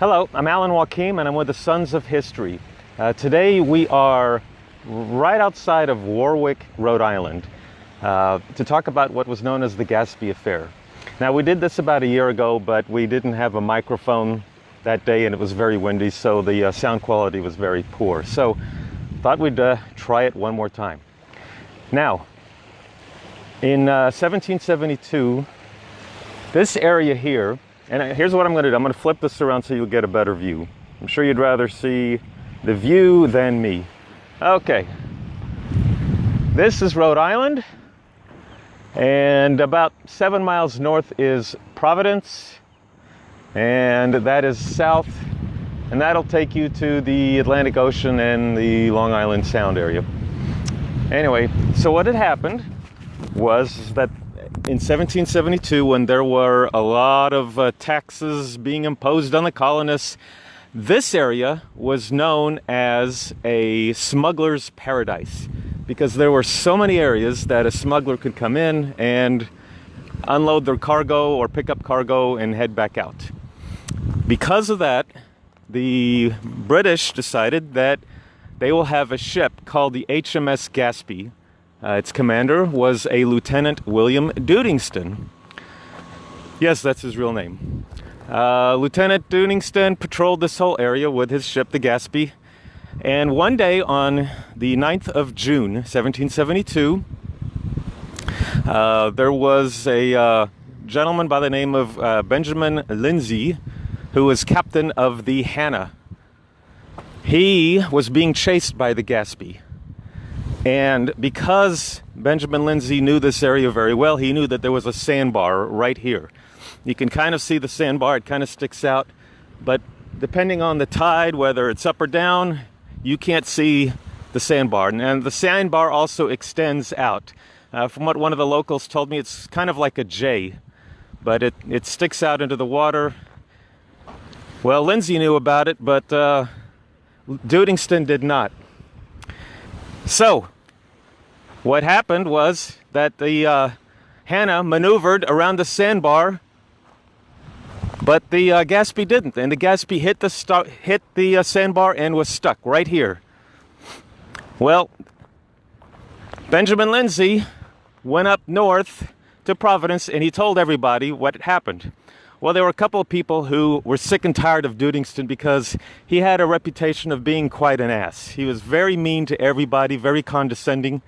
Hello, I'm Alan Joachim and I'm with the Sons of History. Today we are right outside of Warwick, Rhode Island, to talk about what was known as the Gaspee Affair. Now, we did this about a year ago, but we didn't have a microphone that day and it was very windy, so the sound quality was very poor. So thought we'd try it one more time. Now, in 1772, this area here, and here's what I'm going to do. I'm going to flip this around so you'll get a better view. I'm sure you'd rather see the view than me. Okay. This is Rhode Island, and about 7 miles north is Providence, and that is south, and that'll take you to the Atlantic Ocean and the Long Island Sound area. Anyway, so what had happened was that in 1772, when there were a lot of taxes being imposed on the colonists, this area was known as a smuggler's paradise because there were so many areas that a smuggler could come in and unload their cargo or pick up cargo and head back out. Because of that, the British decided that they will have a ship called the HMS Gaspee. Its commander was a Lieutenant William Duddingston. Yes, that's his real name. Lieutenant Duddingston patrolled this whole area with his ship, the Gaspee. And one day on the 9th of June, 1772, there was a gentleman by the name of Benjamin Lindsay, who was captain of the Hannah. He was being chased by the Gaspee. And because Benjamin Lindsay knew this area very well, he knew that there was a sandbar right here. You can kind of see the sandbar, it kind of sticks out, but depending on the tide, whether it's up or down, you can't see the sandbar. And the sandbar also extends out. From what one of the locals told me, it's kind of like a J, but it sticks out into the water. Well, Lindsay knew about it, but Duddingston did not. So, what happened was that the Hannah maneuvered around the sandbar, but the Gaspee didn't, and the Gaspee hit the sandbar and was stuck right here. Well, Benjamin Lindsay went up north to Providence, and he told everybody what had happened. Well, there were a couple of people who were sick and tired of Duddingston because he had a reputation of being quite an ass. He was very mean to everybody, very condescending.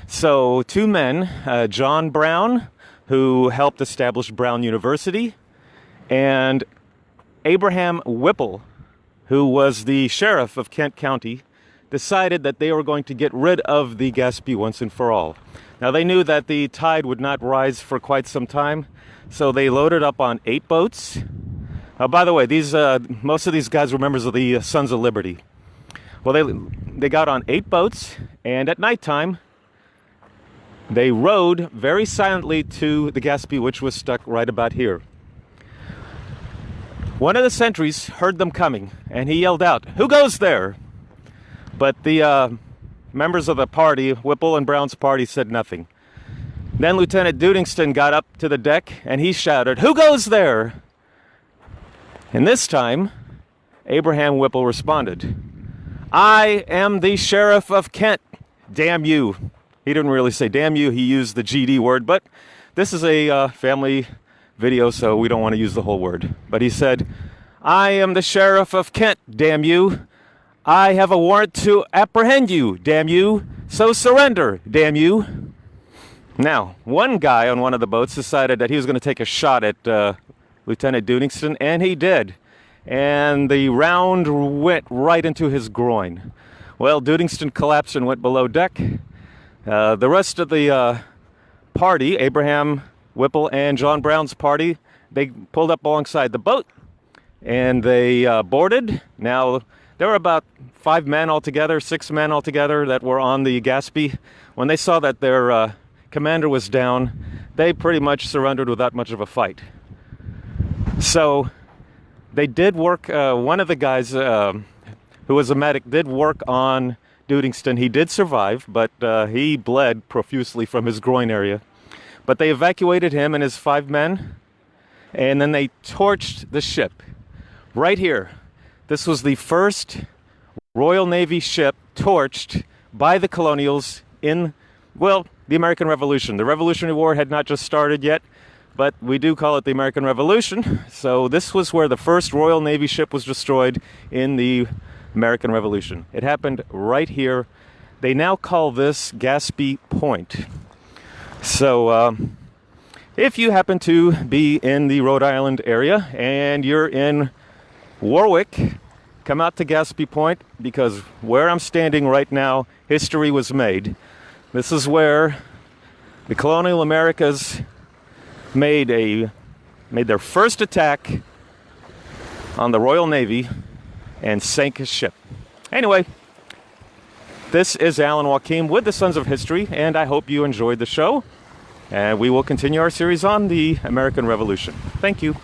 So two men, John Brown, who helped establish Brown University, and Abraham Whipple, who was the sheriff of Kent County, decided that they were going to get rid of the Gaspee once and for all. Now, they knew that the tide would not rise for quite some time, so they loaded up on 8 boats. By the way, most of these guys were members of the Sons of Liberty. Well, they got on 8 boats, and at nighttime, they rowed very silently to the Gaspee, which was stuck right about here. One of the sentries heard them coming, and he yelled out, "Who goes there?" But the members of the party, Whipple and Brown's party, said nothing. Then Lieutenant Duddingston got up to the deck, and he shouted, "Who goes there?" And this time, Abraham Whipple responded, "I am the sheriff of Kent, damn you." He didn't really say damn you, he used the GD word, but this is a family video, so we don't want to use the whole word. But he said, "I am the sheriff of Kent, damn you. I have a warrant to apprehend you, damn you. So surrender, damn you." Now, one guy on one of the boats decided that he was going to take a shot at Lieutenant Duddingston, and he did. And the round went right into his groin. Well, Duddingston collapsed and went below deck. The rest of the party, Abraham Whipple and John Brown's party, they pulled up alongside the boat, and they boarded. Now, there were about 5 men altogether, 6 men altogether that were on the Gaspee. When they saw that their commander was down, they pretty much surrendered without much of a fight. So they did work, one of the guys who was a medic did work on Duddingston. He did survive, but he bled profusely from his groin area. But they evacuated him and his 5 men, and then they torched the ship. right here. This was the first Royal Navy ship torched by the colonials in, well, the American Revolution. The Revolutionary War had not just started yet, but we do call it the American Revolution. So this was where the first Royal Navy ship was destroyed in the American Revolution. It happened right here. They now call this Gaspee Point. So if you happen to be in the Rhode Island area and you're in Warwick, come out to Gaspee Point, because where I'm standing right now, history was made. This is where the colonial Americas made their first attack on the Royal Navy and sank a ship. Anyway, this is Alan Joachim with the Sons of History, and I hope you enjoyed the show. And we will continue our series on the American Revolution. Thank you.